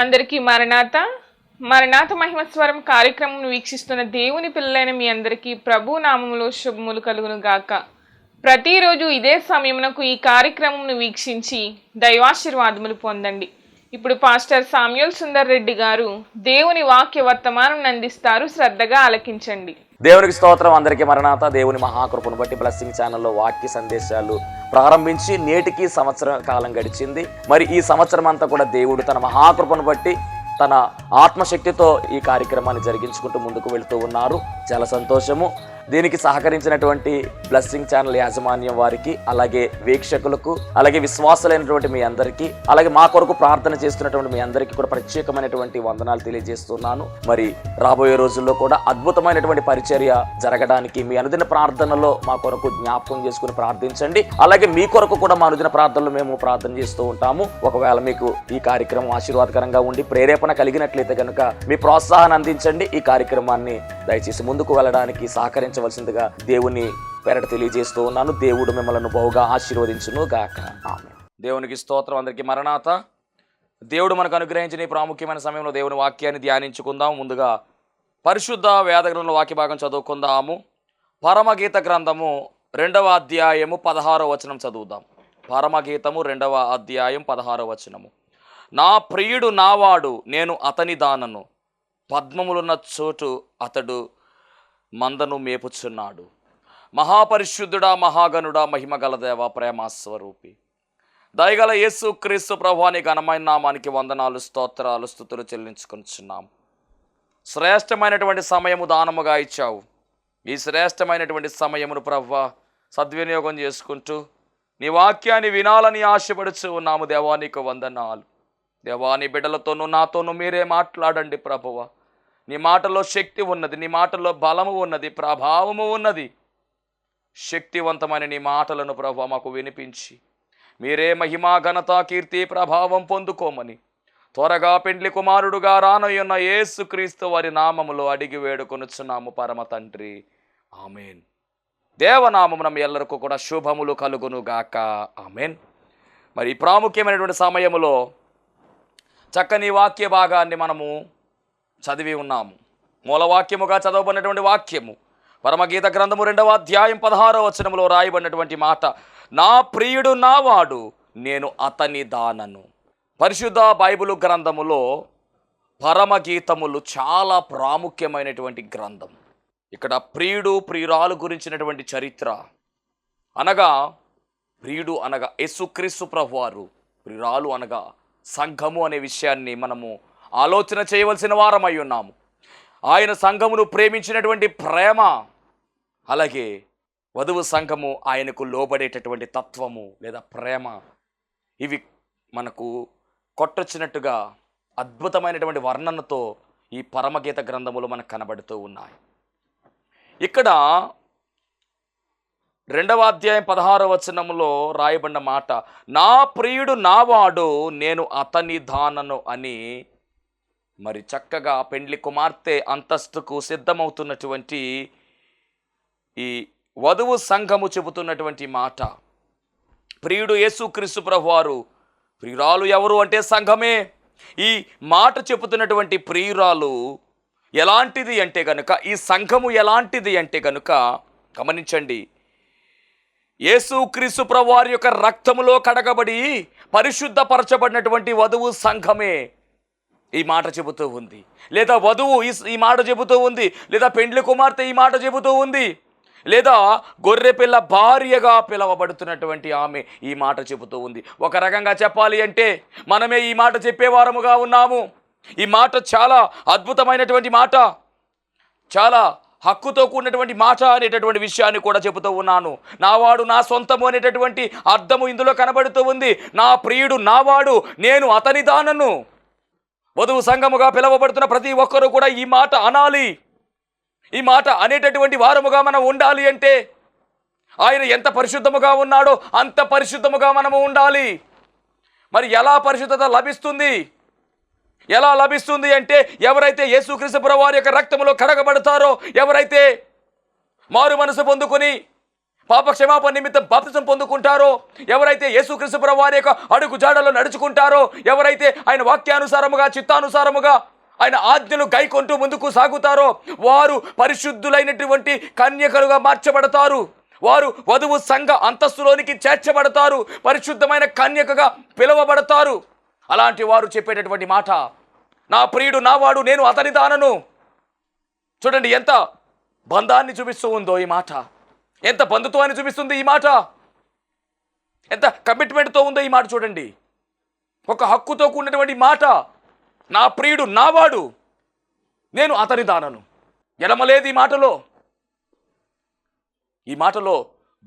అందరికీ మరణాత మరణాత మహిమస్వరం కార్యక్రమం వీక్షిస్తున్న దేవుని పిల్లలైన మీ అందరికీ ప్రభు నామములో శుభములు కలుగును గాక. ప్రతిరోజు ఇదే సమయమునకు ఈ కార్యక్రమం వీక్షించి దైవాశీర్వాదములు పొందండి. ఇప్పుడు పాస్టర్ సామ్యూల్ సుందర్ రెడ్డి గారు దేవుని వాక్య వర్తమానం అందిస్తారు. శ్రద్ధగా ఆలకించండి. దేవునికి స్తోత్రం. అందరికీ మరణాత. దేవుని మహాకృపను బట్టి బ్లెస్సింగ్ ఛానల్లో వాక్య సందేశాలు ప్రారంభించి నేటికి సంవత్సరం కాలం గడిచింది. మరి ఈ సంవత్సరం అంతా కూడా దేవుడు తన మహాకృపను బట్టి తన ఆత్మశక్తితో ఈ కార్యక్రమాన్ని జరిగించుకుంటూ ముందుకు వెళుతూ ఉన్నారు. చాలా సంతోషము. దీనికి సహకరించినటువంటి బ్లెస్సింగ్ ఛానల్ యాజమాన్యం వారికి, అలాగే వీక్షకులకు, అలాగే విశ్వాసులైనటువంటి మీ అందరికీ, అలాగే మా కొరకు ప్రార్థన చేస్తున్నటువంటి మీ అందరికీ కూడా ప్రత్యేకమైనటువంటి వందనాలు తెలియజేస్తున్నాను. మరి రాబోయే రోజుల్లో కూడా అద్భుతమైనటువంటి పరిచర్య జరగడానికి మీ అనుదిన ప్రార్థనలో మా కొరకు జ్ఞాపకం చేసుకుని ప్రార్థించండి. అలాగే మీ కొరకు కూడా మా అనుదిన ప్రార్థనలో మేము ప్రార్థన చేస్తూ ఉంటాము. ఒకవేళ మీకు ఈ కార్యక్రమం ఆశీర్వాదకరంగా ఉండి ప్రేరేపణ కలిగినట్లయితే కనుక మీ ప్రోత్సాహాన్ని అందించండి. ఈ కార్యక్రమాన్ని దయచేసి ముందుకు వెళ్ళడానికి సహకరించవలసిందిగా దేవుని పేరట తెలియజేస్తూ ఉన్నాను. దేవుడు మిమ్మల్ని బహుగా ఆశీర్వదించును గాక. ఆమేన్. దేవునికి స్తోత్రం. అందరికీ మరణాత. దేవుడు మనకు అనుగ్రహించిన ఈ ప్రాముఖ్యమైన సమయంలో దేవుని వాక్యాన్ని ధ్యానించుకుందాం. ముందుగా పరిశుద్ధ వేద గ్రంథంలో వాక్య భాగం చదువుకుందాము. పరమగీత గ్రంథము 2వ అధ్యాయము 16వ వచనం చదువుదాం. పరమగీతము 2వ అధ్యాయం 16వ వచనము. నా ప్రియుడు నావాడు, నేను అతని దానను, పద్మములున్న చోటు అతడు మందను మేపుచున్నాడు. మహాపరిశుద్ధుడా, మహాగణుడా, మహిమగల దేవ, ప్రేమస్వరూపి, దయగల యేసు క్రీస్తు ప్రభువాని ఘనమైన నామానికి వందనాలు, స్తోత్రాలు, స్తుతులు చెల్లించుకొనిచున్నాము. శ్రేష్టమైనటువంటి సమయము దానముగా ఇచ్చావు. ఈ శ్రేష్టమైనటువంటి సమయమును ప్రభువా సద్వినియోగం చేసుకుంటూ నీ వాక్యాన్ని వినాలని ఆశపడుచు ఉన్నాము. దేవా నీకు వందనాలు. దేవా నీ బిడ్డలతోనూ నాతోనూ మీరే మాట్లాడండి ప్రభువా. నీ మాటలో శక్తి ఉన్నది, నీ మాటలో బలము ఉన్నది, ప్రభావము ఉన్నది. శక్తివంతమైన నీ మాటలను ప్రభువా మాకు వినిపించి మీరే మహిమా, ఘనత, కీర్తి, ప్రభావం పొందుకోమని త్వరగా పెండ్లి కుమారుడుగా రానయ్యున్న యేసు క్రీస్తు వారి నామములో అడిగి వేడుకొనుచున్నాము పరమ తండ్రి. ఆమెన్. దేవనామమున మీ ఎల్లరికూ కూడా శుభములు కలుగును గాక. ఆమెన్. మరి ఈ ప్రాముఖ్యమైనటువంటి సమయములో చక్కని వాక్య భాగాన్ని మనము చదివి ఉన్నాము. మూలవాక్యముగా చదవబడినటువంటి వాక్యము పరమగీత గ్రంథము 2వ అధ్యాయం 16వ వచనములో రాయబడినటువంటి మాట, నా ప్రియుడు నావాడు, నేను అతని దానను. పరిశుద్ధ బైబిలు గ్రంథములో పరమగీతములు చాలా ప్రాముఖ్యమైనటువంటి గ్రంథం. ఇక్కడ ప్రియుడు, ప్రియురాలు గురించినటువంటి చరిత్ర, అనగా ప్రియుడు అనగా యేసుక్రీస్తు ప్రభువారు, ప్రియురాలు అనగా సంఘము అనే విషయాన్ని మనము ఆలోచన చేయవలసిన వారమై ఉన్నాము. ఆయన సంఘమును ప్రేమించినటువంటి ప్రేమ, అలాగే వధువు సంఘము ఆయనకు లోబడేటటువంటి తత్వము లేదా ప్రేమ, ఇవి మనకు కొట్టొచ్చినట్టుగా అద్భుతమైనటువంటి వర్ణనతో ఈ పరమగీత గ్రంథములు మనకు కనబడుతూ ఉన్నాయి. ఇక్కడ 2వ అధ్యాయం 16వ వచనములో రాయబడిన మాట, నా ప్రియుడు నావాడు, నేను అతని దానను అని మరి చక్కగా పెండ్లి కుమార్తె అంతస్తుకు సిద్ధమవుతున్నటువంటి ఈ వధువు సంఘము చెబుతున్నటువంటి మాట. ప్రియుడు యేసుక్రీస్తు ప్రభువారు, ప్రియురాలు ఎవరు అంటే సంఘమే. ఈ మాట చెబుతున్నటువంటి ప్రియురాలు ఎలాంటిది అంటే గనుక, ఈ సంఘము ఎలాంటిది అంటే గనుక గమనించండి. యేసుక్రీస్తు ప్రభువారి యొక్క రక్తములో కడగబడి పరిశుద్ధపరచబడినటువంటి వధువు సంఘమే ఈ మాట చెబుతూ ఉంది. లేదా వధువు ఈ మాట చెబుతూ ఉంది, లేదా పెండ్లి కుమార్తె ఈ మాట చెబుతూ ఉంది, లేదా గొర్రెపిల్ల భార్యగా పిలవబడుతున్నటువంటి ఆమె ఈ మాట చెబుతూ ఉంది. ఒక రకంగా చెప్పాలి అంటే మనమే ఈ మాట చెప్పేవారముగా ఉన్నాము. ఈ మాట చాలా అద్భుతమైనటువంటి మాట, చాలా హక్కుతో కూడినటువంటి మాట అనేటటువంటి విషయాన్ని కూడా చెబుతూ ఉన్నాను. నావాడు, నా సొంతము అనేటటువంటి అర్థము ఇందులో కనబడుతూ ఉంది. నా ప్రియుడు నావాడు, నేను అతని దానను. వధువు సంఘముగా పిలువబడుతున్న ప్రతి ఒక్కరూ కూడా ఈ మాట అనాలి. ఈ మాట అనేటటువంటి వారముగా మనం ఉండాలి అంటే ఆయన ఎంత పరిశుద్ధముగా ఉన్నాడో అంత పరిశుద్ధముగా మనము ఉండాలి. మరి ఎలా పరిశుద్ధత లభిస్తుంది? ఎలా లభిస్తుంది అంటే ఎవరైతే యేసుక్రీస్తు ప్రభువారి యొక్క రక్తములో కడగబడతారో, ఎవరైతే మారు మనసు పొందుకొని పాప క్షమాపణ నిమిత్తం బాప్తిసం పొందుకుంటారో, ఎవరైతే యేసుక్రీస్తు ప్రభువు వారి యొక్క అడుగు జాడలో నడుచుకుంటారో, ఎవరైతే ఆయన వాక్యానుసారముగా చిత్తానుసారముగా ఆయన ఆజ్ఞలు గైకొంటూ ముందుకు సాగుతారో, వారు పరిశుద్ధులైనటువంటి కన్యకలుగా మార్చబడతారు. వారు వధువు సంఘ అంతస్తులోనికి చేర్చబడతారు, పరిశుద్ధమైన కన్యకగా పిలువబడతారు. అలాంటి వారు చెప్పేటటువంటి మాట, నా ప్రియుడు నావాడు, నేను అతని దానను. చూడండి ఎంత బంధాన్ని చూపిస్తూ ఉందో ఈ మాట, ఎంత బంధుత్వాన్ని చూపిస్తుంది ఈ మాట, ఎంత కమిట్మెంట్తో ఉందో ఈ మాట. చూడండి, ఒక హక్కుతో కూడినటువంటి మాట. నా ప్రియుడు నావాడు, నేను అతని దానను. ఎడమ లేదు ఈ మాటలో, ఈ మాటలో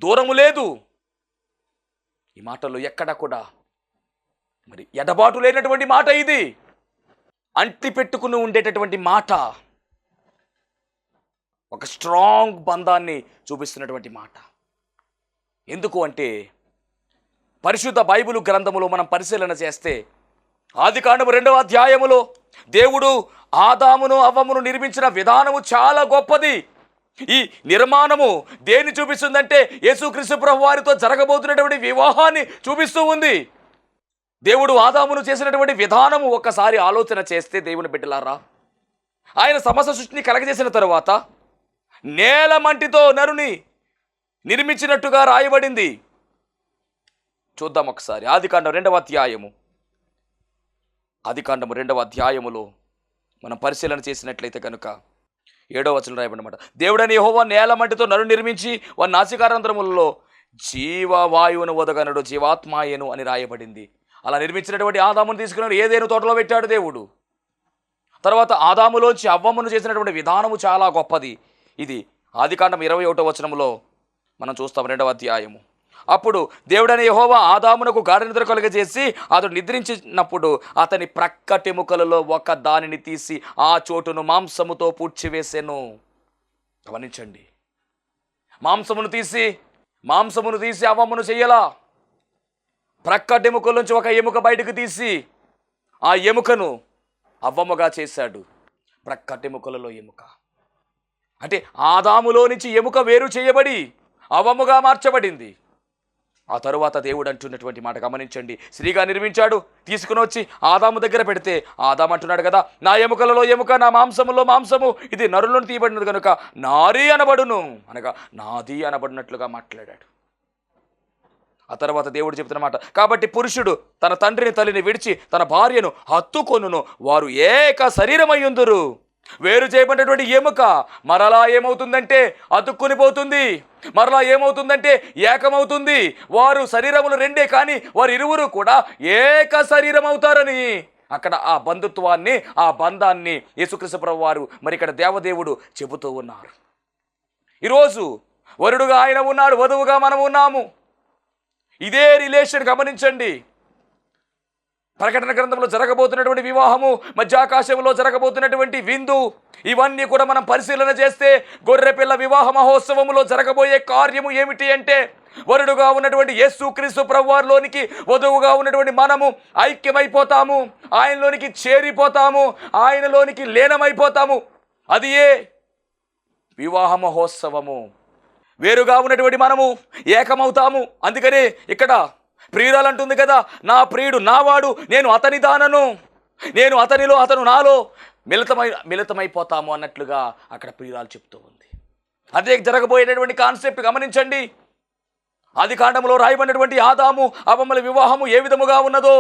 దూరము లేదు, ఈ మాటలో ఎక్కడ కూడా మరి ఎడబాటు లేనటువంటి మాట. ఇది అంటి పెట్టుకుని ఉండేటటువంటి మాట, ఒక స్ట్రాంగ్ బంధాన్ని చూపిస్తున్నటువంటి మాట. ఎందుకు అంటే పరిశుద్ధ బైబిలు గ్రంథములో మనం పరిశీలన చేస్తే ఆదికాండము 2వ అధ్యాయములో దేవుడు ఆదామును అవ్వమును నిర్మించిన విధానము చాలా గొప్పది. ఈ నిర్మాణము దేన్ని చూపిస్తుందంటే యేసుక్రీస్తు ప్రభువు వారితో జరగబోతున్నటువంటి వివాహాన్ని చూపిస్తూ ఉంది. దేవుడు ఆదామును చేసినటువంటి విధానము ఒక్కసారి ఆలోచన చేస్తే దేవుని బిడ్డలారా, ఆయన సమస్త సృష్టిని కలగజేసిన తరువాత నేల మంటితో నరుని నిర్మించినట్టుగా రాయబడింది. చూద్దాం ఒకసారి ఆదికాండం 2వ అధ్యాయము. ఆదికాండము 2వ అధ్యాయములో మనం పరిశీలన చేసినట్లయితే కనుక 7వ వచనం రాయబడినమాట. దేవుడని యెహోవా నేల మంటితో నరుని నిర్మించి వారి నాసికారంధ్రములలో జీవవాయువును వదగనడు, జీవాత్మాయను అని రాయబడింది. అలా నిర్మించినటువంటి ఆదామును తీసుకుని ఏదేను తోటలో పెట్టాడు దేవుడు. తర్వాత ఆదాములోంచి అవ్వమును చేసినటువంటి విధానము చాలా గొప్పది. ఇది ఆదికాండం 21వ వచనంలో మనం చూస్తాం, 2వ అధ్యాయము. అప్పుడు దేవుడని యెహోవా ఆదామునకు గాఢ నిద్ర కలుగజేసి అతడు నిద్రించినప్పుడు అతని ప్రక్కటెముకలలో ఒక దానిని తీసి ఆ చోటును మాంసముతో పూడ్చివేసెను. గమనించండి, మాంసమును తీసి అవ్వమును చెయ్యలా. ప్రక్కటెముకల నుంచి ఒక ఎముక బయటకు తీసి ఆ ఎముకను అవ్వముగా చేశాడు. ప్రక్కటెముకలలో ఎముక అంటే ఆదాములో నుంచి ఎముక వేరు చేయబడి అవ్వముగా మార్చబడింది. ఆ తరువాత దేవుడు అంటున్నటువంటి మాట గమనించండి. స్త్రీగా నిర్మించాడు, తీసుకుని వచ్చి ఆదాము దగ్గర పెడితే ఆదాము అంటున్నాడు కదా, నా ఎముకలలో ఎముక, నా మాంసములో మాంసము, ఇది నరులను తీయబడినది కనుక నారీ అనబడును, అనగా నాది అనబడినట్లుగా మాట్లాడాడు. ఆ తర్వాత దేవుడు చెప్తున్నమాట, కాబట్టి పురుషుడు తన తండ్రిని తల్లిని విడిచి తన భార్యను హత్తుకొనును, వారు ఏక శరీరమయ్యుందురు. వేరు చేయబడినటువంటి ఎముక మరలా ఏమవుతుందంటే అతుక్కుని పోతుంది, మరలా ఏమవుతుందంటే ఏకమవుతుంది. వారు శరీరములు రెండే, కానీ వారు ఇరువురు కూడా ఏక శరీరం అవుతారని అక్కడ ఆ బంధుత్వాన్ని, ఆ బంధాన్ని యేసుక్రీస్తు ప్రభువు వారు మరి ఇక్కడ దేవదేవుడు చెబుతూ ఉన్నారు. ఈరోజు వరుడుగా ఆయన ఉన్నాడు, వధువుగా మనం ఉన్నాము. ఇదే రిలేషన్ గమనించండి. ప్రకటన గ్రంథంలో జరగబోతున్నటువంటి వివాహము, మధ్యాకాశంలో జరగబోతున్నటువంటి విందు, ఇవన్నీ కూడా మనం పరిశీలన చేస్తే గొర్రెపిల్ల వివాహ మహోత్సవములో జరగబోయే కార్యము ఏమిటి అంటే వరుడుగా ఉన్నటువంటి యేసుక్రీస్తు ప్రభువారిలోనికి వధువుగా ఉన్నటువంటి మనము ఐక్యమైపోతాము, ఆయనలోనికి చేరిపోతాము, ఆయనలోనికి లీనమైపోతాము. అది ఏ వివాహ మహోత్సవము. వేరుగా ఉన్నటువంటి మనము ఏకమవుతాము. అందుకనే ఇక్కడ ప్రియురాలు అంటుంది కదా, నా ప్రియుడు నావాడు, నేను అతని దానను, నేను అతనిలో అతను నాలో మిళితమైపోతాము అన్నట్లుగా అక్కడ ప్రియురాలు చెప్తూ ఉంది. అదే జరగబోయేటటువంటి కాన్సెప్ట్ గమనించండి. ఆది కాండంలో రాయబడినటువంటి ఆదాము అవ్వముల వివాహము ఏ విధముగా ఉన్నదో,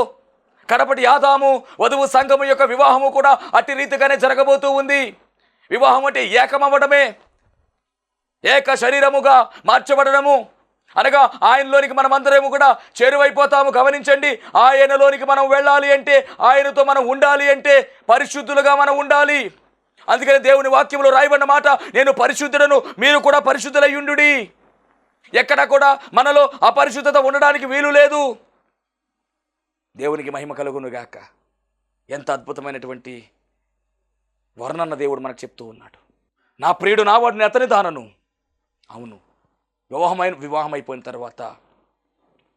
కడపటి ఆదాము వధువు సంఘము యొక్క వివాహము కూడా అట్టి రీతిగానే జరగబోతూ ఉంది. వివాహం అంటే ఏకమవ్వడమే, ఏక శరీరముగా మార్చబడము, అనగా ఆయనలోనికి మనమందరము కూడా చేరువైపోతాము. గమనించండి, ఆయనలోనికి మనం వెళ్ళాలి అంటే, ఆయనతో మనం ఉండాలి అంటే పరిశుద్ధులుగా మనం ఉండాలి. అందుకని దేవుని వాక్యంలో రాయబడిన మాట, నేను పరిశుద్ధుడను, మీరు కూడా పరిశుద్ధులయ్యుండుడి. ఎక్కడ కూడా మనలో అపరిశుద్ధత ఉండడానికి వీలు లేదు. దేవునికి మహిమ కలుగును గాక. ఎంత అద్భుతమైనటువంటి వర్ణన దేవుడు మనకు చెప్తూ ఉన్నాడు. నా ప్రియుడు నా వాడిని అతని దానను. అవును, వివాహం అయిపోయిన తర్వాత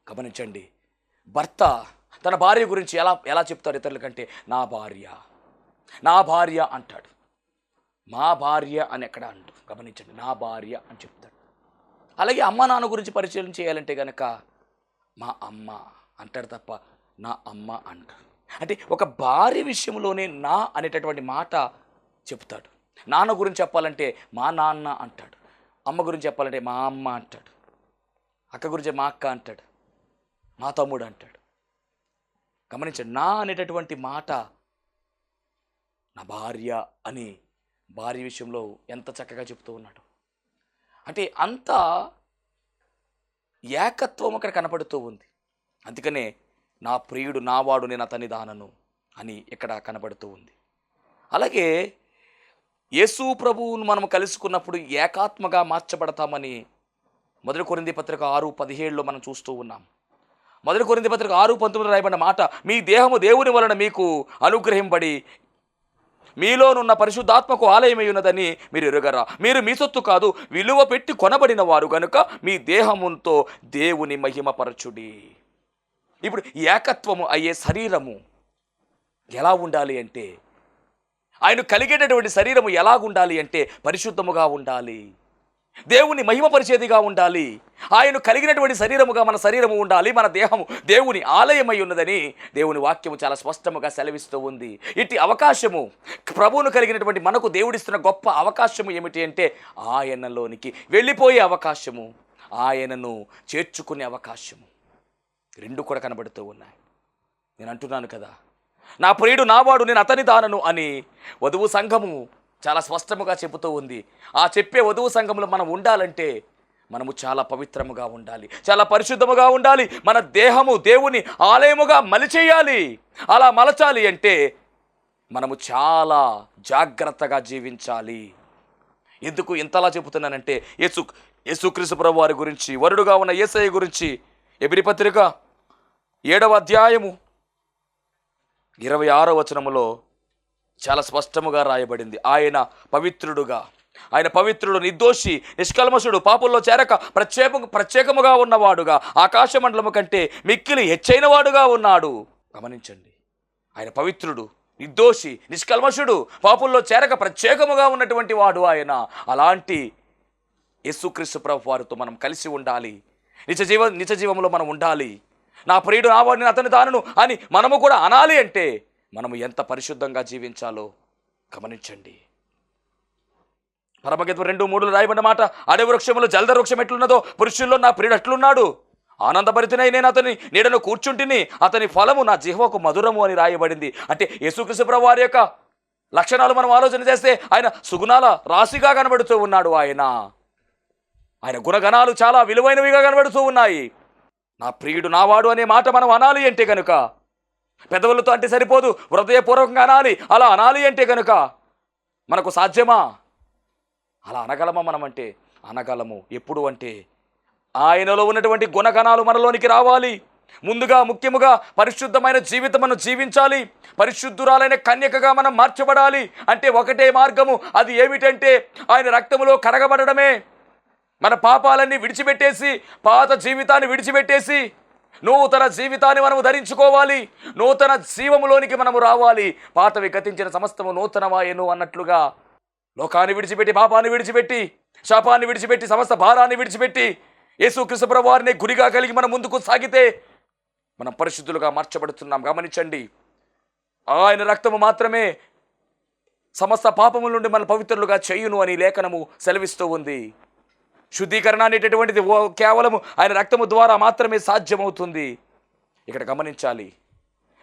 గమనించండి, భర్త తన భార్య గురించి ఎలా చెప్తాడు ఇతరుల కంటే, నా భార్య అంటాడు. మా భార్య అని ఎక్కడ అంటూ గమనించండి, నా భార్య అని చెప్తాడు. అలాగే అమ్మ నాన్న గురించి పరిచయం చేయాలంటే కనుక మా అమ్మ అంటాడు తప్ప నా అమ్మ అంటాడు. అంటే ఒక భార్య విషయంలోనే నా అనేటటువంటి మాట చెప్తాడు. నాన్న గురించి చెప్పాలంటే మా నాన్న అంటాడు. అమ్మ గురించి చెప్పాలంటే మా అమ్మ అంటాడు. అక్క గురించి మా అక్క అంటాడు. మా తమ్ముడు అంటాడు. గమనించండి, నా అనేటటువంటి మాట నా భార్య అని భార్య విషయంలో ఎంత చక్కగా చెప్తూ ఉన్నాడు. అంటే అంత ఏకత్వం అక్కడ కనపడుతూ ఉంది. అందుకనే నా ప్రియుడు నావాడు నేను అతని దానను అని ఇక్కడ కనపడుతూ ఉంది. అలాగే యేసు ప్రభువును మనం కలుసుకున్నప్పుడు ఏకాత్మగా మార్చబడతామని 1 కొరింథీ పత్రిక 6:17లో మనం చూస్తూ ఉన్నాం. 1 కొరింథీ పత్రిక 6:19 రాయబడిన మాట, మీ దేహము దేవుని వలన మీకు అనుగ్రహింపబడి మీలోనున్న పరిశుద్ధాత్మకు ఆలయమై ఉన్నదని మీరు ఎరుగరా. మీరు మీ సొత్తు కాదు, విలువ పెట్టి కొనబడిన వారు కనుక మీ దేహముతో దేవుని మహిమపరచుడి. ఇప్పుడు ఏకత్వము అయ్యే శరీరము ఎలా ఉండాలి అంటే, ఆయన కలిగేటటువంటి శరీరము ఎలాగుండాలి అంటే పరిశుద్ధముగా ఉండాలి, దేవుని మహిమపరిచేదిగా ఉండాలి. ఆయన కలిగినటువంటి శరీరముగా మన శరీరము ఉండాలి. మన దేహము దేవుని ఆలయమై ఉన్నదని దేవుని వాక్యము చాలా స్పష్టముగా సెలవిస్తూ ఉంది. ఇట్టి అవకాశము ప్రభువును కలిగినటువంటి మనకు దేవుడిస్తున్న గొప్ప అవకాశము ఏమిటి అంటే ఆయనలోనికి వెళ్ళిపోయే అవకాశము, ఆయనను చేర్చుకునే అవకాశము. రెండు కూడా కనబడుతూ ఉన్నాయి. నేను అంటున్నాను కదా, నా ప్రియుడు నావాడు నేను అతని దానను అని వధువు సంఘము చాలా స్పష్టముగా చెబుతూ ఉంది. ఆ చెప్పే వధువు సంఘంలో మనం ఉండాలంటే మనము చాలా పవిత్రముగా ఉండాలి, చాలా పరిశుద్ధముగా ఉండాలి. మన దేహము దేవుని ఆలయముగా మలిచేయాలి. అలా మలచాలి అంటే మనము చాలా జాగ్రత్తగా జీవించాలి. ఎందుకు ఇంతలా చెబుతున్నానంటే యేసుక్రీస్తు ప్రభు వారి గురించి, వరుడుగా ఉన్న యేసయ్య గురించి ఎబ్రీ పత్రిక 7వ అధ్యాయము 26వ వచనములో చాలా స్పష్టముగా రాయబడింది. ఆయన పవిత్రుడుగా, ఆయన పవిత్రుడు, నిర్దోషి, నిష్కల్మషుడు, పాపుల్లో చేరక ప్రత్యేకముగా ఉన్నవాడుగా, ఆకాశ మండలము కంటే మిక్కిలి హెచ్చైన వాడుగా ఉన్నాడు. గమనించండి, ఆయన పవిత్రుడు, నిర్దోషి, నిష్కల్మషుడు, పాపుల్లో చేరక ప్రత్యేకముగా ఉన్నటువంటి వాడు ఆయన. అలాంటి యేసుక్రీస్తు ప్రభు వారితో మనం కలిసి ఉండాలి. నిజ జీవంలో మనం ఉండాలి. నా ప్రియుడు నావాడు నేను అతని దానను అని మనము కూడా అనాలి అంటే మనము ఎంత పరిశుద్ధంగా జీవించాలో గమనించండి. పరమగీతం 2:3 రాయబడిన మాట, అడవి వృక్షములు జల్ద వృక్షం ఎట్లున్నదో పురుషుల్లో నా ప్రియుడు అట్లున్నాడు. ఆనందభరితునై నేను అతని నీడను కూర్చుంటిని, అతని ఫలము నా జిహ్వకు మధురము అని రాయబడింది. అంటే యేసుక్రీస్తు ప్రభు వారి యొక్క లక్షణాలు మనం ఆలోచన చేస్తే ఆయన సుగుణాల రాశిగా కనబడుతూ ఉన్నాడు. ఆయన గుణగణాలు చాలా విలువైనవిగా కనబడుతూ ఉన్నాయి. నా ప్రియుడు నావాడు అనే మాట మనం అనాలి అంటే కనుక పెదవులతో అంటే సరిపోదు, హృదయపూర్వకంగా అనాలి. అలా అనాలి అంటే కనుక మనకు సాధ్యమా? అలా అనగలమా? మనం అంటే అనగలము. ఎప్పుడు అంటే ఆయనలో ఉన్నటువంటి గుణగణాలు మనలోనికి రావాలి. ముందుగా ముఖ్యముగా పరిశుద్ధమైన జీవితం మనం జీవించాలి. పరిశుద్ధురాలైన కన్యకగా మనం మార్చబడాలి. అంటే ఒకటే మార్గము, అది ఏమిటంటే ఆయన రక్తములో కడగబడడమే. మన పాపాలన్నీ విడిచిపెట్టేసి, పాత జీవితాన్ని విడిచిపెట్టేసి నూతన జీవితాన్ని మనము ధరించుకోవాలి. నూతన జీవములోనికి మనము రావాలి. పాతవి గతించిన సమస్తము నూతనమాయెను అన్నట్లుగా లోకాన్ని విడిచిపెట్టి, పాపాన్ని విడిచిపెట్టి, శాపాన్ని విడిచిపెట్టి, సమస్త భారాన్ని విడిచిపెట్టి యేసుక్రీస్తు ప్రభువు వారిని గురిగా కలిగి మనం ముందుకు సాగితే మనం పరిశుద్ధులుగా మార్చబడుతున్నాం. గమనించండి, ఆయన రక్తము మాత్రమే సమస్త పాపముల నుండి మన పవిత్రులుగా చేయును అని లేఖనము సెలవిస్తూ ఉంది. శుద్ధీకరణ అనేటటువంటిది కేవలము ఆయన రక్తము ద్వారా మాత్రమే సాధ్యమవుతుంది. ఇక్కడ గమనించాలి,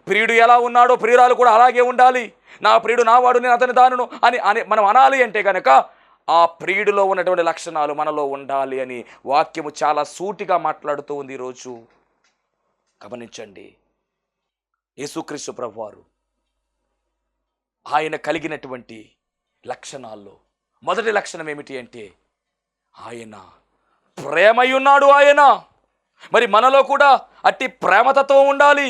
ప్రియుడు ఎలా ఉన్నాడో ప్రియురాలు కూడా అలాగే ఉండాలి. నా ప్రియుడు నావాడు నేను అతని దానను అని మనం అనాలి అంటే కనుక ఆ ప్రియుడిలో ఉన్నటువంటి లక్షణాలు మనలో ఉండాలి అని వాక్యము చాలా సూటిగా మాట్లాడుతూ ఉంది ఈరోజు. గమనించండి, యేసుక్రీస్తు ప్రభువారు ఆయన కలిగినటువంటి లక్షణాల్లో మొదటి లక్షణం ఏమిటి అంటే ఆయన ప్రేమై ఉన్నాడు. ఆయన మరి మనలో కూడా అట్టి ప్రేమతత్వం ఉండాలి.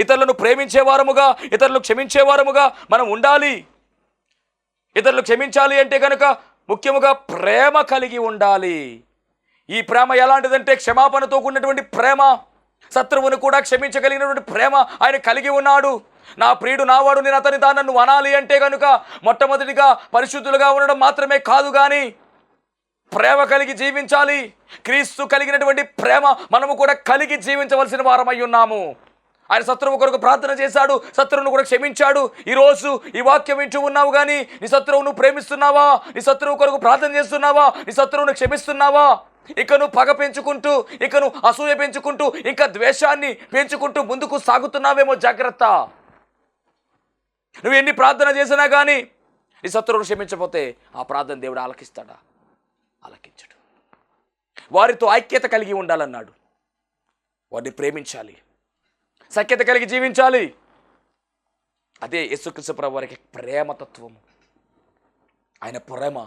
ఇతరులను ప్రేమించేవారముగా, ఇతరులు క్షమించేవారముగా మనం ఉండాలి. ఇతరులు క్షమించాలి అంటే కనుక ముఖ్యముగా ప్రేమ కలిగి ఉండాలి. ఈ ప్రేమ ఎలాంటిదంటే క్షమాపణతో కూడినటువంటి ప్రేమ, శత్రువును కూడా క్షమించగలిగినటువంటి ప్రేమ ఆయన కలిగి ఉన్నాడు. నా ప్రియుడు నావాడు నేను అతని దానను నువ్వు అనాలి అంటే కనుక మొట్టమొదటిగా పరిశుద్ధులుగా ఉండడం మాత్రమే కాదు, కానీ ప్రేమ కలిగి జీవించాలి. క్రీస్తు కలిగినటువంటి ప్రేమ మనము కూడా కలిగి జీవించవలసిన వారమై ఉన్నాము. ఆయన శత్రువు కొరకు ప్రార్థన చేశాడు, శత్రువును కూడా క్షమించాడు. ఈరోజు ఈ వాక్యం వింటూ ఉన్నావు కానీ నీ శత్రువును ప్రేమిస్తున్నావా? నీ శత్రువు కొరకు ప్రార్థన చేస్తున్నావా? నీ శత్రువును క్షమిస్తున్నావా? ఇక నువ్వు పగ పెంచుకుంటూ, ఇక నువ్వు అసూయ పెంచుకుంటూ, ఇంకా ద్వేషాన్ని పెంచుకుంటూ ముందుకు సాగుతున్నావేమో జాగ్రత్త. నువ్వు ఎన్ని ప్రార్థన చేసినా కానీ నీ శత్రువును క్షమించకపోతే ఆ ప్రార్థన దేవుడు ఆలకిస్తాడా? ఆలకించడు. వారితో ఐక్యత కలిగి ఉండాలన్నాడు. వారిని ప్రేమించాలి, సఖ్యత కలిగి జీవించాలి. అదే యేసుక్రీస్తు ప్రభువు వారికి ప్రేమతత్వము. ఆయన ప్రేమ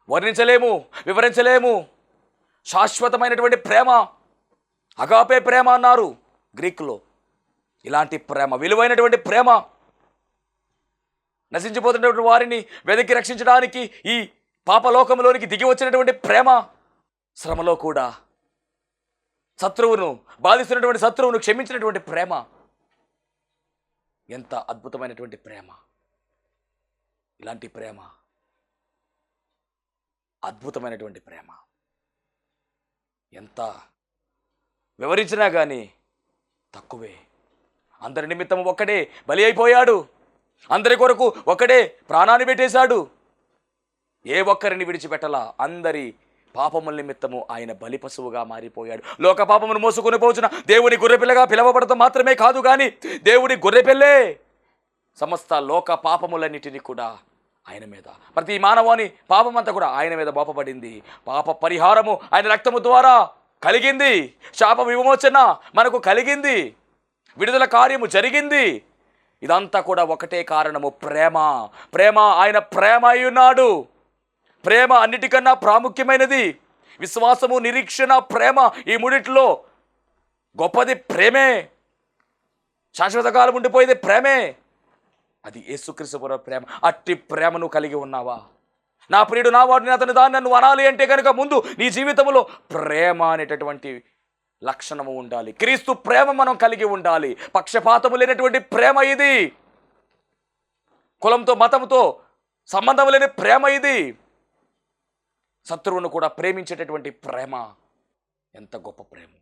వర్ణించలేము, వివరించలేము. శాశ్వతమైనటువంటి ప్రేమ, అగాపే ప్రేమ అన్నారు గ్రీకులో. ఇలాంటి ప్రేమ, విలువైనటువంటి ప్రేమ, నశించిపోతున్నటువంటి వారిని వెతికి రక్షించడానికి ఈ పాపలోకంలోనికి దిగి వచ్చినటువంటి ప్రేమ, శ్రమలో కూడా శత్రువును బాధిస్తున్నటువంటి శత్రువును క్షమించినటువంటి ప్రేమ. ఎంత అద్భుతమైనటువంటి ప్రేమ! ఇలాంటి ప్రేమ, అద్భుతమైనటువంటి ప్రేమ ఎంత వివరించినా కానీ తక్కువే. అందరి నిమిత్తం ఒక్కడే బలి అయిపోయాడు. అందరి కొరకు ఒక్కడే ప్రాణాన్ని పెట్టేశాడు. ఏ ఒక్కరిని విడిచిపెట్టలా. అందరి పాపముల నిమిత్తము ఆయన బలి పశువుగా మారిపోయాడు. లోక పాపమును మోసుకొని పోచున దేవుని గొర్రెపిల్లగా పిలవబడటం మాత్రమే కాదు కానీ దేవుని గొర్రెపిల్లే. సమస్త లోక పాపములన్నిటినీ కూడా ఆయన మీద, ప్రతి మానవాని పాపమంతా కూడా ఆయన మీద మోపబడింది. పాప పరిహారము ఆయన రక్తము ద్వారా కలిగింది. శాప విమోచన మనకు కలిగింది. విడుదల కార్యము జరిగింది. ఇదంతా కూడా ఒకటే కారణము, ప్రేమ. ప్రేమ, ఆయన ప్రేమ అయి ఉన్నాడు. ప్రేమ అన్నిటికన్నా ప్రాముఖ్యమైనది. విశ్వాసము, నిరీక్షణ, ప్రేమ, ఈ మూడిట్లో గొప్పది ప్రేమే. శాశ్వత కాలం ఉండిపోయేది ప్రేమే. అది యేసుక్రీస్తు ప్రేమ. అట్టి ప్రేమను కలిగి ఉన్నావా? నా ప్రియుడు నా వాడిని అతని దాన్ని నన్ను అనాలి అంటే కనుక ముందు నీ జీవితంలో ప్రేమ అనేటటువంటి లక్షణము ఉండాలి. క్రీస్తు ప్రేమ మనం కలిగి ఉండాలి. పక్షపాతము లేనటువంటి ప్రేమ ఇది. కులంతో మతంతో సంబంధం లేని ప్రేమ ఇది. శత్రువును కూడా ప్రేమించేటటువంటి ప్రేమ. ఎంత గొప్ప ప్రేమ!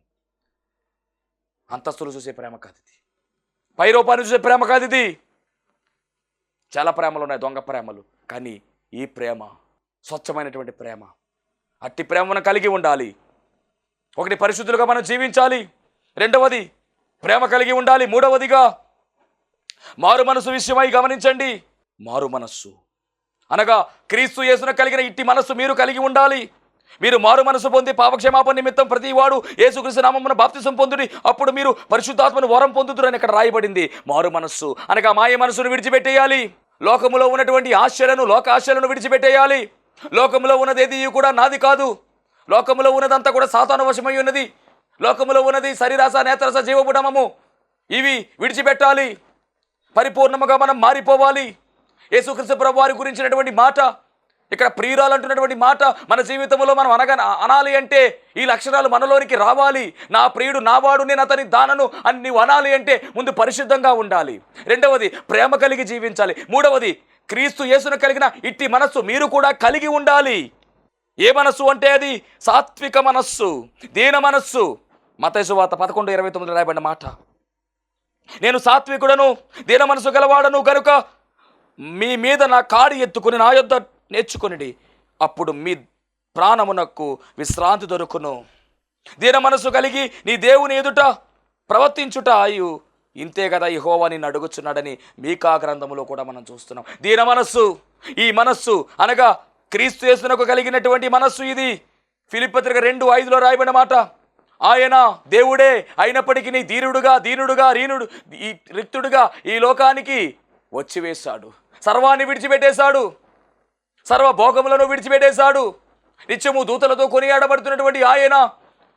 అంతస్తులు చూసే ప్రేమ కాదు ఇది. పై రూపాన్ని చూసే ప్రేమ కాదు ఇది. చాలా ప్రేమలు ఉన్నాయి, దొంగ ప్రేమలు. కానీ ఈ ప్రేమ స్వచ్ఛమైనటువంటి ప్రేమ. అట్టి ప్రేమ మనం కలిగి ఉండాలి. ఒకటి, పరిశుద్ధులుగా మనం జీవించాలి. రెండవది, ప్రేమ కలిగి ఉండాలి. మూడవదిగా, మారు మనసు విషయమై గమనించండి. మారు మనస్సు అనగా క్రీస్తు యేసున కలిగిన ఇట్టి మనస్సు మీరు కలిగి ఉండాలి. మీరు మారు మనసు పొంది పాపక్షమాపణ నిమిత్తం ప్రతి వాడు యేసుక్రీస్తు నామమున బాప్తిసం పొందుడి, అప్పుడు మీరు పరిశుద్ధాత్మను వరం పొందుదురు అని ఇక్కడ రాయబడింది. మారు మనస్సు అనగా మాయ మనసును విడిచిపెట్టేయాలి. లోకములో ఉన్నటువంటి ఆశలను, లోక ఆశలను విడిచిపెట్టేయాలి. లోకములో ఉన్నదేది కూడా నాది కాదు. లోకములో ఉన్నదంతా కూడా సాతాను వశమై ఉన్నది. లోకములో ఉన్నది శరీరాస, నేత్రస, జీవబుడమము. ఇవి విడిచిపెట్టాలి. పరిపూర్ణముగా మనం మారిపోవాలి. యేసుక్రీస్తు ప్రభువు వారి గురించినటువంటి మాట, ఇక్కడ ప్రియురాలు అంటున్నటువంటి మాట మన జీవితంలో మనం అనాలి అంటే ఈ లక్షణాలు మనలోనికి రావాలి. నా ప్రియుడు నావాడు, నేను అతని దానను అని నీవు అనాలి అంటే ముందు పరిశుద్ధంగా ఉండాలి. రెండవది, ప్రేమ కలిగి జీవించాలి. మూడవది, క్రీస్తు యేసును కలిగిన ఇట్టి మనస్సు మీరు కూడా కలిగి ఉండాలి. ఏ మనస్సు అంటే అది సాత్విక మనస్సు, దీన మనస్సు. మత్తయి సువార్త 11:29 రాయబడిన మాట. నేను సాత్వికుడను, దీన మనసు గలవాడను గనుక మీ మీద నా కాడి ఎత్తుకుని నా యొద్ద నేర్చుకొనిడి, అప్పుడు మీ ప్రాణమునకు విశ్రాంతి దొరుకును. దీన మనసు కలిగి నీ దేవుని ఎదుట ప్రవర్తించుట అయ్యు ఇంతే కదా యెహోవా నిన్ను అడుగుచున్నాడని మీకా గ్రంథములో కూడా మనం చూస్తున్నాం. దీన మనస్సు, ఈ మనస్సు అనగా క్రీస్తు యేసునకు కలిగినటువంటి మనస్సు ఇది. ఫిలిప్పీ పత్రిక 2:5 రాయబడిన మాట. ఆయన దేవుడే అయినప్పటికీ దీనుడుగా రిక్తుడుగా ఈ లోకానికి వచ్చి వేశాడు. సర్వాన్ని విడిచిపెట్టేశాడు. సర్వ భోగములను విడిచిపెట్టేశాడు. నిత్యము దూతలతో కొనియాడబడుతున్నటువంటి ఆయన,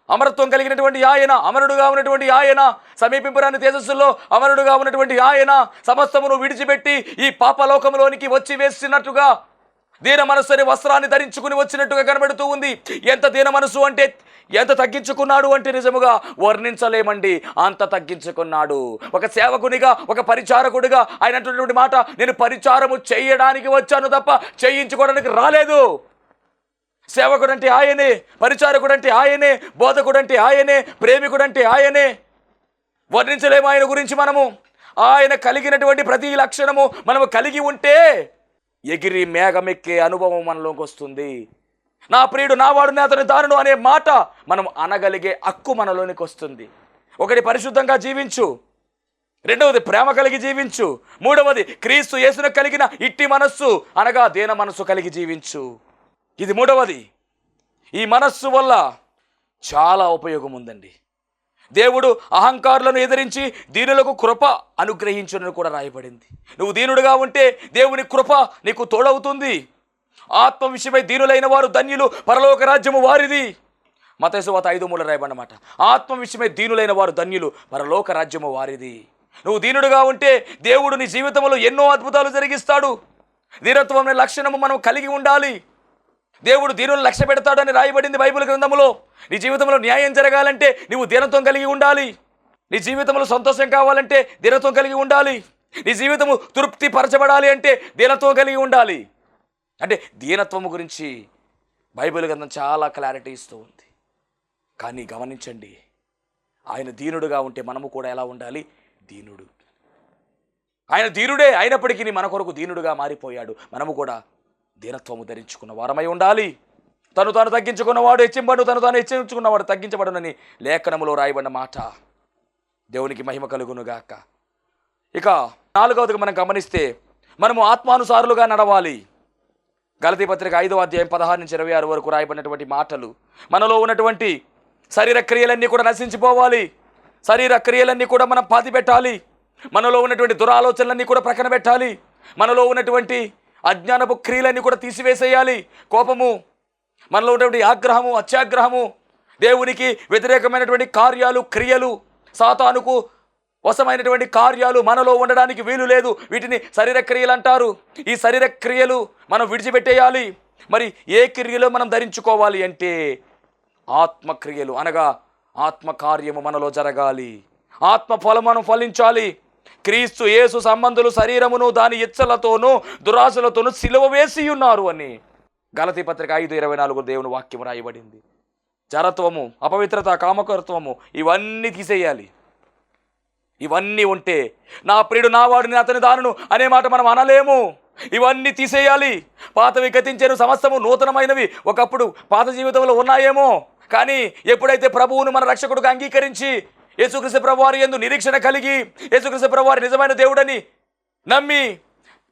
అమరత్వం కలిగినటువంటి ఆయన, అమరుడుగా ఉన్నటువంటి ఆయన, సమీపింపరాని తేజస్సులో అమరుడుగా ఉన్నటువంటి ఆయన సమస్తమును విడిచిపెట్టి ఈ పాపలోకంలోనికి వచ్చి వేసినట్టుగా దీన మనస్సు అనే వస్త్రాన్ని ధరించుకుని వచ్చినట్టుగా కనబడుతూ ఉంది. ఎంత దీన మనసు అంటే ఎంత తగ్గించుకున్నాడు అంటే నిజముగా వర్ణించలేమండి. అంత తగ్గించుకున్నాడు. ఒక సేవకునిగా, ఒక పరిచారకుడిగా ఆయన అంటున్నటువంటి మాట, నేను పరిచారము చేయడానికి వచ్చాను తప్ప చేయించుకోవడానికి రాలేదు. సేవకుడు అంటే ఆయనే, పరిచారకుడు అంటే ఆయనే, బోధకుడు అంటే ఆయనే, ప్రేమికుడు అంటే ఆయనే. వర్ణించలేము ఆయన గురించి మనము. ఆయన కలిగినటువంటి ప్రతి లక్షణము మనము కలిగి ఉంటే ఎగిరి మేఘమెక్కే అనుభవం మనలోకి వస్తుంది. నా ప్రియుడు నావాడు అతని దారుడు అనే మాట మనం అనగలిగే హక్కు మనలోనికి వస్తుంది. ఒకటి, పరిశుద్ధంగా జీవించు. రెండవది, ప్రేమ కలిగి జీవించు. మూడవది, క్రీస్తు యేసును కలిగిన ఇట్టి మనస్సు అనగా దీన మనస్సు కలిగి జీవించు. ఇది మూడవది. ఈ మనస్సు వల్ల చాలా ఉపయోగం ఉందండి. దేవుడు అహంకారులను ఎదిరించి దీనులకు కృప అనుగ్రహించునని కూడా రాయబడింది. నువ్వు దీనుడుగా ఉంటే దేవుని కృప నీకు తోడవుతుంది. ఆత్మ విషయమై దీనులైన వారు ధన్యులు, పరలోక రాజ్యము వారిది. మత్తయి సువార్త 5:3 రాయబడినమాట. ఆత్మ విషయమై దీనులైన వారు ధన్యులు, పరలోక రాజ్యము వారిది. నువ్వు దీనుడుగా ఉంటే దేవుడు నీ జీవితంలో ఎన్నో అద్భుతాలు జరిగిస్తాడు. దీనత్వం అనే లక్షణము మనం కలిగి ఉండాలి. దేవుడు దీనులను లక్ష్య పెడతాడని రాయబడింది బైబిల్ గ్రంథంలో. నీ జీవితంలో న్యాయం జరగాలంటే నీవు దీనత్వం కలిగి ఉండాలి. నీ జీవితంలో సంతోషం కావాలంటే దీనత్వం కలిగి ఉండాలి. నీ జీవితము తృప్తి పరచబడాలి అంటే దీనత్వం కలిగి ఉండాలి. అంటే దీనత్వము గురించి బైబిల్ గ్రంథం చాలా క్లారిటీ ఇస్తూ ఉంది. కానీ గమనించండి, ఆయన దీనుడుగా ఉంటే మనము కూడా ఎలా ఉండాలి? దీనుడు. ఆయన దీనుడే అయినప్పటికీ మన కొరకు దీనుడుగా మారిపోయాడు. మనము కూడా దీనత్వము ధరించుకున్న వారమై ఉండాలి. తను తాను తగ్గించుకున్నవాడు హెచ్చింపడు, తను తాను హెచ్చించుకున్నవాడు తగ్గించబడునని లేఖనములో రాయబడిన మాట. దేవునికి మహిమ కలుగునుగాక. ఇక 4వదిగా మనం గమనిస్తే మనము ఆత్మానుసారులుగా నడవాలి. గలతీ పత్రిక 5వ అధ్యాయం 16-26 వరకు రాయబడినటువంటి మాటలు. మనలో ఉన్నటువంటి శరీర క్రియలన్నీ కూడా నశించిపోవాలి. శరీర క్రియలన్నీ కూడా మనం పాతి పెట్టాలి. మనలో ఉన్నటువంటి దురాలోచనలన్నీ కూడా ప్రక్కన పెట్టాలి. మనలో ఉన్నటువంటి అజ్ఞానపు క్రియలన్నీ కూడా తీసివేసేయాలి. కోపము, మనలో ఉన్నటువంటి ఆగ్రహము, అత్యాగ్రహము, దేవునికి వ్యతిరేకమైనటువంటి కార్యాలు, క్రియలు, సాతానుకు వశమైనటువంటి కార్యాలు మనలో ఉండడానికి వీలు లేదు. వీటిని శరీర క్రియలు అంటారు. ఈ శరీర క్రియలు మనం విడిచిపెట్టేయాలి. మరి ఏ క్రియలు మనం ధరించుకోవాలి అంటే ఆత్మక్రియలు అనగా ఆత్మకార్యము మనలో జరగాలి. ఆత్మ ఫలమును ఫలించాలి. క్రీస్తు యేసు సంబంధులు శరీరమును దాని ఇచ్చలతోనూ దురాశలతోనూ సిలువ వేసి ఉన్నారు అని గలతీ పత్రిక 5:24 దేవుని వాక్యం రాయబడింది. జరత్వము, అపవిత్రత, కామకత్వము ఇవన్నీ తీసేయాలి. ఇవన్నీ ఉంటే నా ప్రియుడు నావాడు అతని దారును అనే మాట మనం అనలేము. ఇవన్నీ తీసేయాలి. పాతవి గతించేను, సమస్తము నూతనమైనవి. ఒకప్పుడు పాత జీవితంలో ఉన్నాయేమో, కానీ ఎప్పుడైతే ప్రభువును మన రక్షకుడుగా అంగీకరించి యేసుక్రీస్తు ప్రభువారి యందు నిరీక్షణ కలిగి యేసుక్రీస్తు ప్రభువారి నిజమైన దేవుడని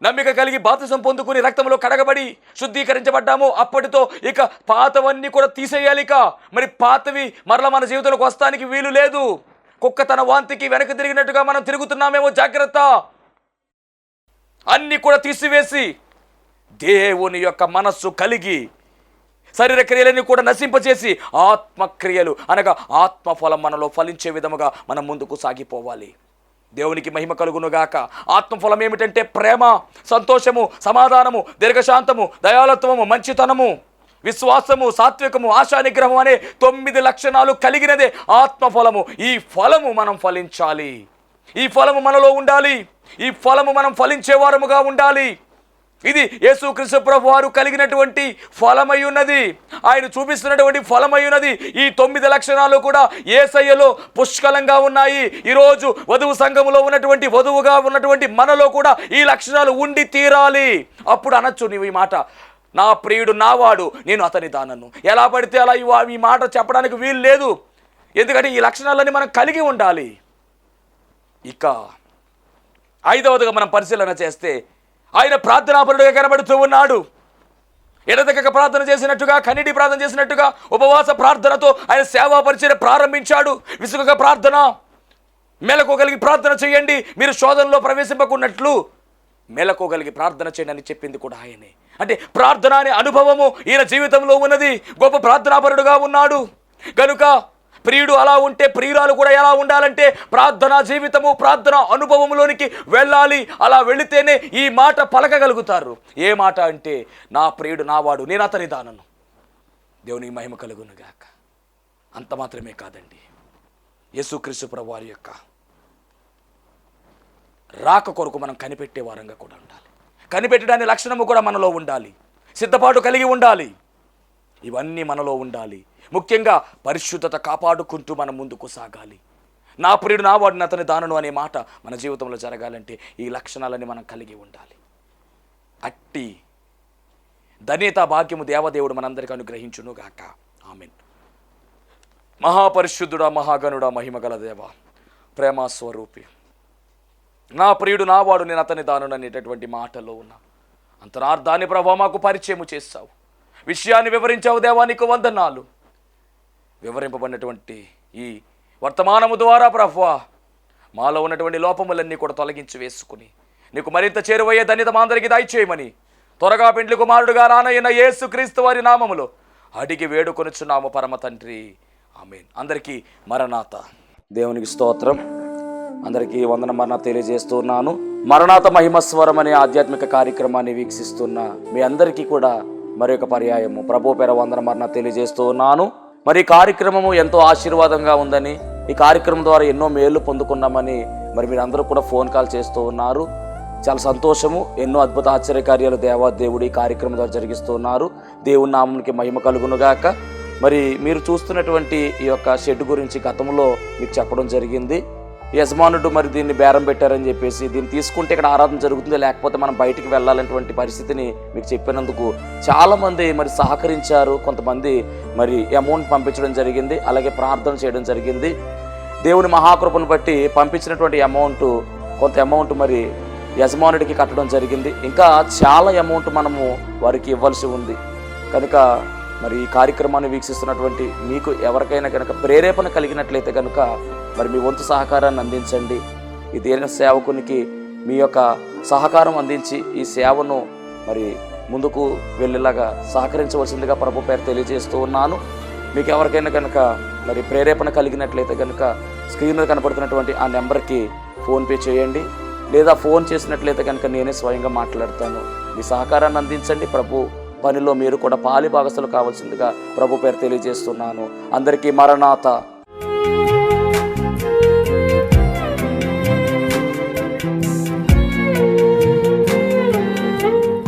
నమ్మిక కలిగి బాప్తిసం పొందుకుని రక్తంలో కడగబడి శుద్ధీకరించబడ్డాము, అప్పటితో ఇక పాతవన్నీ కూడా తీసేయాలి. ఇక మరి పాతవి మరలా మన జీవితంలోకి వస్తానికి వీలు లేదు. కుక్క తన వాంతికి వెనక్కి తిరిగినట్టుగా మనం తిరుగుతున్నామేమో, జాగ్రత్త. అన్నీ కూడా తీసివేసి దేవుని యొక్క మనస్సు కలిగి శరీర క్రియలన్నీ కూడా నశింపచేసి ఆత్మక్రియలు అనగా ఆత్మఫలం మనలో ఫలించే విధముగా మనం ముందుకు సాగిపోవాలి. దేవునికి మహిమ కలుగునుగాక. ఆత్మఫలం ఏమిటంటే ప్రేమ, సంతోషము, సమాధానము, దీర్ఘశాంతము, దయాళత్వము, మంచితనము, విశ్వాసము, సాత్వికము, ఆశా నిగ్రహం అనే 9 లక్షణాలు కలిగినదే ఆత్మఫలము. ఈ ఫలము మనం ఫలించాలి. ఈ ఫలము మనలో ఉండాలి. ఈ ఫలము మనం ఫలించే వారముగా ఉండాలి. ఇది యేసుక్రీస్తు ప్రభువు వారు కలిగినటువంటి ఫలమై ఉన్నది. ఆయన చూపిస్తున్నటువంటి ఫలమై ఉన్నది. ఈ 9 లక్షణాలు కూడా యేసయ్యలో పుష్కలంగా ఉన్నాయి. ఈరోజు వధువు సంఘములో ఉన్నటువంటి వధువుగా ఉన్నటువంటి మనలో కూడా ఈ లక్షణాలు ఉండి తీరాలి. అప్పుడు అనొచ్చు నీవు ఈ మాట, నా ప్రియుడు నావాడు, నేను అతని దానను. ఎలా పడితే అలా ఈ మాట చెప్పడానికి వీలు లేదు. ఎందుకంటే ఈ లక్షణాలన్నీ మనం కలిగి ఉండాలి. ఇక 5వదిగా మనం పరిశీలన చేస్తే ఆయన ప్రార్థనాపరుడుగా కనబడుతూ ఉన్నాడు. ఎడతెగక ప్రార్థన చేసినట్టుగా, కన్నీటి ప్రార్థన చేసినట్టుగా ఉపవాస ప్రార్థనతో ఆయన సేవా పరిచర్య ప్రారంభించాడు. విసుగక ప్రార్థన, మెలకువగలిగి ప్రార్థన చేయండి, మీరు శోధనలో ప్రవేశింపకున్నట్లు మెలకువగలిగి ప్రార్థన చేయండి అని చెప్పింది కూడా ఆయనే. అంటే ప్రార్థన అనే అనుభవము ఈయన జీవితంలో ఉన్నది. గొప్ప ప్రార్థనాపరుడుగా ఉన్నాడు గనుక ప్రియుడు అలా ఉంటే ప్రియురాలు కూడా ఎలా ఉండాలంటే ప్రార్థనా జీవితము, ప్రార్థన అనుభవంలోనికి వెళ్ళాలి. అలా వెళితేనే ఈ మాట పలకగలుగుతారు. ఏ మాట అంటే నా ప్రియుడు నావాడు, నేను అతని దానను. దేవునికి మహిమ కలుగునుగాక. అంత మాత్రమే కాదండి, యేసుక్రీస్తు ప్రభువారి యొక్క రాక కొరకు మనం కనిపెట్టే వారంగా కూడా ఉండాలి. కనిపెట్టడానికి లక్షణము కూడా మనలో ఉండాలి. సిద్ధపాటు కలిగి ఉండాలి. ఇవన్నీ మనలో ఉండాలి. ముఖ్యంగా పరిశుద్ధత కాపాడుకుంటూ మనం ముందుకు సాగాలి. నా ప్రియుడు నా వాడిని అతని దానను అనే మాట మన జీవితంలో జరగాలంటే ఈ లక్షణాలన్నీ మనం కలిగి ఉండాలి. అట్టి ధన్యత భాగ్యము దేవదేవుడు మనందరికీ అనుగ్రహించునుగాక. ఆమేన్. మహాపరిశుద్ధుడా, మహాగణుడా, మహిమగల దేవ, ప్రేమ స్వరూపి, నా ప్రియుడు నా వాడు నేను అతని దానను అనేటటువంటి మాటలో ఉన్న అంతరార్థాన్ని ప్రభావ మాకు పరిచయము చేస్తావు, విషయాన్ని వివరించావు దేవా, నీకు వందనాలు. వివరింపబడినటువంటి ఈ వర్తమానము ద్వారా ప్రభువా మాలో ఉన్నటువంటి లోపములన్నీ కూడా తొలగించి వేసుకుని నీకు మరింత చేరువయ్యే ధన్యత మా అందరికీ దయచేయమని త్వరగా పెండ్లి కుమారుడుగా రానయ్యన యేసు క్రీస్తు వారి నామములో అడిగి వేడుకొనుచున్నాము పరమ తండ్రి. ఆమేన్. అందరికీ మరణాత. దేవునికి స్తోత్రం. అందరికీ వందన మరణాత తెలియజేస్తున్నాను. మరణాత మహిమస్వరం అనే ఆధ్యాత్మిక కార్యక్రమాన్ని వీక్షిస్తున్న మీ అందరికీ కూడా మరొక పర్యాయము ప్రభు పేర వందన మరణాత తెలియజేస్తూ ఉన్నాను. మరి ఈ కార్యక్రమము ఎంతో ఆశీర్వాదంగా ఉందని, ఈ కార్యక్రమం ద్వారా ఎన్నో మేలు పొందుకున్నామని మరి మీరందరూ కూడా ఫోన్ కాల్ చేస్తూ ఉన్నారు. చాలా సంతోషము. ఎన్నో అద్భుత ఆశ్చర్యకార్యాలు దేవుడు ఈ కార్యక్రమం ద్వారా జరిగిస్తూ ఉన్నారు. దేవుని నామమునికి మహిమ కలుగునుగాక. మరి మీరు చూస్తున్నటువంటి ఈ యొక్క షెడ్ గురించి గతంలో మీకు చెప్పడం జరిగింది. యజమానుడు మరి దీన్ని బేరం పెట్టారని చెప్పేసి, దీన్ని తీసుకుంటే ఇక్కడ ఆరాధన జరుగుతుంది, లేకపోతే మనం బయటికి వెళ్ళాలనేటువంటి పరిస్థితిని మీకు చెప్పినందుకు చాలామంది మరి సహకరించారు. కొంతమంది మరి అమౌంట్ పంపించడం జరిగింది, అలాగే ప్రార్థన చేయడం జరిగింది. దేవుని మహాకృపను బట్టి పంపించినటువంటి కొంత అమౌంట్ మరి యజమానుడికి కట్టడం జరిగింది. ఇంకా చాలా అమౌంట్ మనము వారికి ఇవ్వాల్సి ఉంది. కనుక మరి ఈ కార్యక్రమాన్ని వీక్షిస్తున్నటువంటి మీకు ఎవరికైనా కనుక ప్రేరేపణ కలిగినట్లయితే కనుక మరి మీ వంతు సహకారాన్ని అందించండి. ఈ దేని సేవకునికి మీ యొక్క సహకారం అందించి ఈ సేవను మరి ముందుకు వెళ్ళేలాగా సహకరించవలసిందిగా ప్రభు పేరు తెలియజేస్తూ ఉన్నాను. మీకు ఎవరికైనా కనుక మరి ప్రేరేపణ కలిగినట్లయితే కనుక స్క్రీన్ మీద కనపడుతున్నటువంటి ఆ నెంబర్కి ఫోన్పే చేయండి, లేదా ఫోన్ చేసినట్లయితే కనుక నేనే స్వయంగా మాట్లాడతాను. మీ సహకారాన్ని అందించండి. ప్రభు పనిలో మీరు కూడా పాలి భాగస్తులు కావాల్సిందిగా ప్రభు పేరు తెలియజేస్తున్నాను. అందరికీ మరణాత.